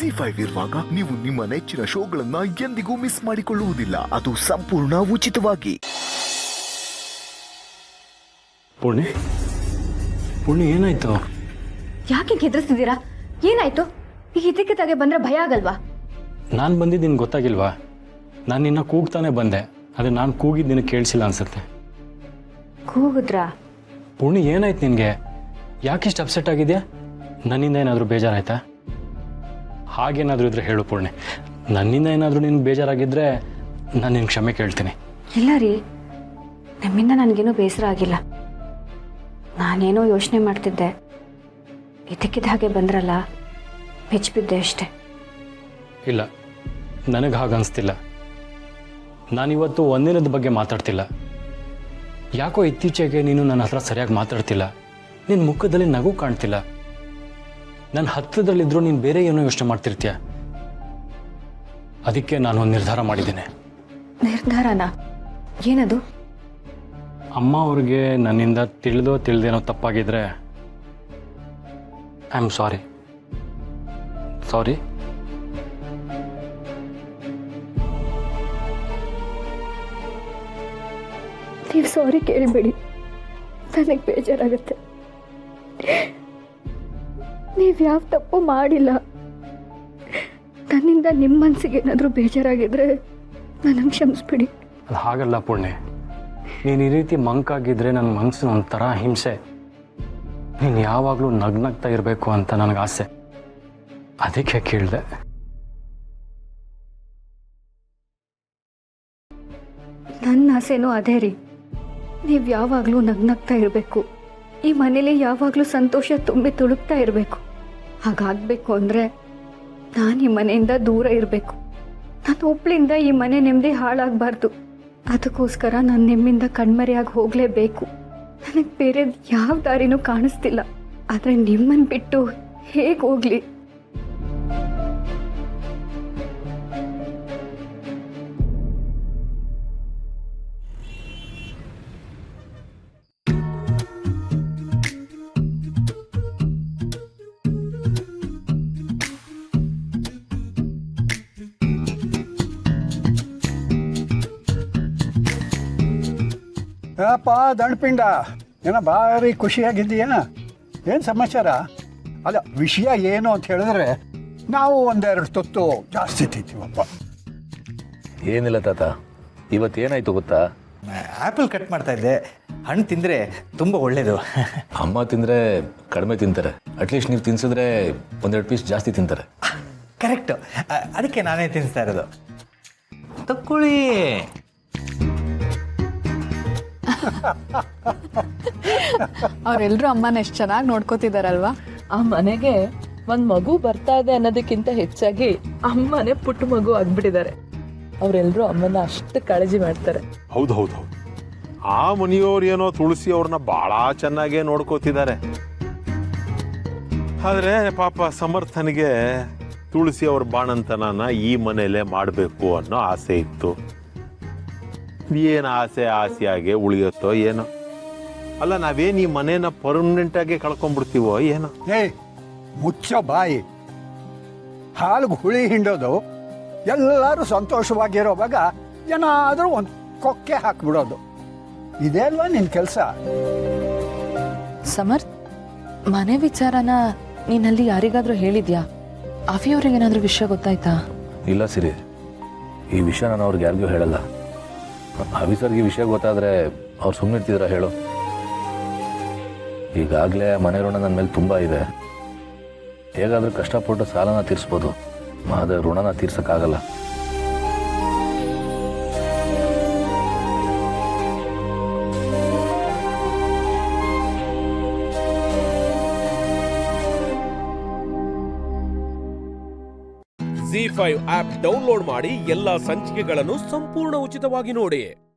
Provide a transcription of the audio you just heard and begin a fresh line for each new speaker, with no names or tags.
ಜಿ5 ಇರುವಾಗ ನೀವು ನಿಮ್ಮ ನೆಚ್ಚಿನ ಶೋಗಳನ್ನ ಎಂದಿಗೂ ಮಿಸ್ ಮಾಡಿಕೊಳ್ಳುವುದಿಲ್ಲ. ಅದು ಸಂಪೂರ್ಣ ಉಚಿತವಾಗಿ.
ಪುಣ್ಯ ಏನಾಯ್ತು?
ಯಾಕೆ ಹೆದರ್ಸ್ತಿದ್ದೀರಾ? ಏನಾಯ್ತು? ಈಗ ಇದಕ್ಕೆ ಬಂದ್ರೆ ಭಯ ಆಗಲ್ವಾ?
ನಾನು ಬಂದಿದ್ದು ನಿನ್ಗೆ ಗೊತ್ತಾಗಿಲ್ವಾ? ನಾನು ನಿನ್ನ ಕೂಗ್ತಾನೆ ಬಂದೆ, ಆದರೆ ನಾನು ಕೂಗಿದ್ದು ನಿನಗೆ ಕೇಳಿಸಿಲ್ಲ ಅನ್ಸುತ್ತೆ.
ಕೂಗುದ್ರಾ?
ಪುಣ್ಯ ಏನಾಯ್ತು ನಿನಗೆ? ಯಾಕಿಷ್ಟು ಅಪ್ಸೆಟ್ ಆಗಿದೆಯಾ? ನನ್ನಿಂದ ಏನಾದರೂ ಬೇಜಾರಾಯ್ತಾ? ಹಾಗೇನಾದರೂ ಇದ್ರೆ ಹೇಳು ಪೂರ್ಣೆ. ನನ್ನಿಂದ ಏನಾದರೂ ನಿನ್ಗೆ ಬೇಜಾರಾಗಿದ್ದರೆ ನಾನು ನಿನ್ನ ಕ್ಷಮೆ ಕೇಳ್ತೀನಿ.
ಇಲ್ಲ ರೀ, ನಮ್ಮಿಂದ ನನಗೇನೂ ಬೇಸರ ಆಗಿಲ್ಲ. ನಾನೇನೋ ಯೋಚನೆ ಮಾಡ್ತಿದ್ದೆ, ಇದಕ್ಕಿದ್ದ ಹಾಗೆ ಬಂದ್ರಲ್ಲ, ಬೆಚ್ಚಿಬಿದ್ದೆ ಅಷ್ಟೆ.
ಇಲ್ಲ, ನನಗೆ ಹಾಗೆ ಅನಿಸ್ತಿಲ್ಲ. ನಾನಿವತ್ತು ಒಂದಿನದ ಬಗ್ಗೆ ಮಾತಾಡ್ತಿಲ್ಲ. ಯಾಕೋ ಇತ್ತೀಚೆಗೆ ನೀನು ನನ್ನ ಹತ್ರ ಸರಿಯಾಗಿ ಮಾತಾಡ್ತಿಲ್ಲ. ನಿನ್ನ ಮುಖದಲ್ಲಿ ನಗು ಕಾಣ್ತಿಲ್ಲ. ನನ್ನ ಹತ್ತಿರದಲ್ಲಿದ್ದರೂ ನೀನು ಬೇರೆ ಏನೋ ಯೋಚನೆ ಮಾಡ್ತಿರ್ತೀಯ. ಅದಕ್ಕೆ ನಾನು ಒಂದು ನಿರ್ಧಾರ ಮಾಡಿದ್ದೇನೆ.
ನಿರ್ಧಾರನಾ? ಏನದು?
ಅಮ್ಮ ಅವ್ರಿಗೆ ನನ್ನಿಂದ ತಿಳಿದೇನೋ ತಪ್ಪಾಗಿದ್ರೆ ಐ ಆಮ್ ಸಾರಿ.
ನೀವು ಸಾರಿ ಕೇಳಬೇಡಿ, ನನಗೆ ಬೇಜಾರಾಗುತ್ತೆ. ನೀವು ಯಾವ ತಪ್ಪು ಮಾಡಿಲ್ಲ. ನನ್ನಿಂದ ನಿಮ್ಮ ಮನಸ್ಸಿಗೆ ಏನಾದರೂ ಬೇಜಾರಾಗಿದ್ರೆ ನನಗೆ ಕ್ಷಮಿಸ್ಬಿಡಿ.
ಅದು ಹಾಗಲ್ಲ ಪುಣ್ಯ. ನೀನು ಈ ರೀತಿ ಮಂಕಾಗಿದ್ದರೆ ನನ್ನ ಮನಸ್ಸಿನ ಒಂಥರ ಹಿಂಸೆ. ನೀನು ಯಾವಾಗಲೂ ನಗ್ನಗ್ತಾ ಇರಬೇಕು ಅಂತ ನನಗೆ ಆಸೆ. ಅದಕ್ಕೆ ಕೇಳಿದೆ.
ನನ್ನ ಆಸೆನೂ ಅದೇ ರೀ. ನೀವು ಯಾವಾಗಲೂ ನಗ್ನಗ್ತಾ ಇರಬೇಕು. ಈ ಮನೇಲಿ ಯಾವಾಗಲೂ ಸಂತೋಷ ತುಂಬಿ ತುಳುಕ್ತಾ ಇರಬೇಕು. ಹಾಗಾಗಬೇಕು ಅಂದರೆ ನಾನು ಈ ಮನೆಯಿಂದ ದೂರ ಇರಬೇಕು. ನಾನು ಒಬ್ಳಿಂದ ಈ ಮನೆ ನೆಮ್ಮದಿ ಹಾಳಾಗಬಾರ್ದು. ಅದಕ್ಕೋಸ್ಕರ ನಾನು ನಿಮ್ಮಿಂದ ಕಣ್ಮರೆಯಾಗಿ ಹೋಗಲೇಬೇಕು. ನನಗೆ ಬೇರೆ ಯಾವ ದಾರಿನೂ ಕಾಣಿಸ್ತಿಲ್ಲ. ಆದರೆ ನಿಮ್ಮನ್ನು ಬಿಟ್ಟು ಹೇಗೆ ಹೋಗಲಿ?
ಏನಪ್ಪ ದಂಡಪಿಂಡ, ಏನೋ ಭಾರಿ ಖುಷಿಯಾಗಿದ್ದೀಯಾ? ಏನು ಸಮಾಚಾರ? ಅಲ್ಲ, ವಿಷಯ ಏನು ಅಂತ ಹೇಳಿದ್ರೆ ನಾವು ಒಂದೆರಡು ತೊತ್ತು ಜಾಸ್ತಿ ತಿಂತೀವಪ್ಪ.
ಏನಿಲ್ಲ ತಾತ, ಇವತ್ತೇನಾಯ್ತು ಗೊತ್ತಾ?
ಆ್ಯಪಲ್ ಕಟ್ ಮಾಡ್ತಾ ಇದ್ದೆ. ಹಣ್ಣು ತಿಂದರೆ ತುಂಬ ಒಳ್ಳೆಯದು.
ಅಮ್ಮ ತಿಂದರೆ ಕಡಿಮೆ ತಿಂತಾರೆ, ಅಟ್ಲೀಸ್ಟ್ ನೀವು ತಿನ್ಸಿದ್ರೆ ಒಂದೆರಡು ಪೀಸ್ ಜಾಸ್ತಿ ತಿಂತಾರೆ.
ಕರೆಕ್ಟು, ಅದಕ್ಕೆ ನಾನೇ ತಿನ್ನಿಸ್ತಾ ಇರೋದು. ತಕ್ಕೊಳ್ಳಿ.
ಅವರೆಲ್ಲರೂ ಅಮ್ಮನ ಎಷ್ಟು ಚೆನ್ನಾಗಿ ನೋಡ್ಕೋತಿದಾರಲ್ವಾ?
ಆ ಮನೆಗೆ ಒಂದು ಮಗು ಬರ್ತಾ ಇದೆ ಅನ್ನೋದಕ್ಕಿಂತ ಹೆಚ್ಚಾಗಿ ಅಮ್ಮನೇ ಪುಟ್ಟ ಮಗು ಆಗ್ಬಿಟ್ಟಿದ್ದಾರೆ. ಅವರೆಲ್ಲರೂ ಅಮ್ಮನ ಅಷ್ಟು ಕಾಳಜಿ ಮಾಡ್ತಾರೆ.
ಹೌದು ಹೌದು ಹೌದು. ಆ ಮನೆಯವ್ರು ಏನೋ ತುಳಸಿ ಅವ್ರನ್ನ ಭಾಳ ಚೆನ್ನಾಗೇ ನೋಡ್ಕೋತಿದ್ದಾರೆ. ಆದರೆ ಪಾಪ ಸಮರ್ಥನಿಗೆ ತುಳಸಿ ಅವ್ರ ಬಾಣಂತನನ ಈ ಮನೆಯಲ್ಲೇ ಮಾಡಬೇಕು ಅನ್ನೋ ಆಸೆ ಇತ್ತು. ಏನು ಆಸೆಯಾಗೆ ಉಳಿಯುತ್ತೋ ಏನೋ. ಅಲ್ಲ, ನಾವೇನು ಈ ಮನೇನ ಪರ್ಮನೆಂಟಾಗಿ ಕಳ್ಕೊಂಡ್ಬಿಡ್ತೀವೋ ಏನೋ.
ಮುಚ್ಚ ಬಾಯಿ. ಹಾಲಿಗೆ ಹುಳಿ ಹಿಂಡೋದು, ಎಲ್ಲರೂ ಸಂತೋಷವಾಗಿರೋವಾಗ ಏನಾದರೂ ಒಂದು ಕೊಕ್ಕೆ ಹಾಕ್ಬಿಡೋದು, ಇದೇ ಅಲ್ವಾ ನಿನ್ನ ಕೆಲಸ?
ಸಮರ್ಥ್, ಮನೆ ವಿಚಾರನ ನೀನಲ್ಲಿ ಯಾರಿಗಾದ್ರೂ ಹೇಳಿದ್ಯಾ? ಅಫಿಯವ್ರಿಗೆ ಏನಾದರೂ ವಿಷಯ ಗೊತ್ತಾಯ್ತಾ?
ಇಲ್ಲ ಸಿರಿ, ಈ ವಿಷಯ ನಾನು ಅವ್ರಿಗೆ ಯಾರಿಗೂ ಹೇಳಲ್ಲ. ಅವಿಸರ್ಗೆ ವಿಷಯ ಗೊತ್ತಾದರೆ ಅವ್ರು ಸುಮ್ಮನಿರ್ತಿದ್ರ ಹೇಳು? ಈಗಾಗಲೇ ಮನೆ ಋಣ ನನ್ನ ಮೇಲೆ ತುಂಬ ಇದೆ. ಹೇಗಾದರೂ ಕಷ್ಟಪಟ್ಟು ಸಾಲನ ತೀರಿಸ್ಬೋದು, ಆದರೆ ಋಣನ ತೀರ್ಸೋಕ್ಕಾಗಲ್ಲ.
ಜಿ5 ಆಪ್ ಡೌನ್ಲೋಡ್ ಮಾಡಿ ಎಲ್ಲಾ ಸಂಚಿಕೆಗಳನ್ನು ಸಂಪೂರ್ಣ ಉಚಿತವಾಗಿ ನೋಡಿ.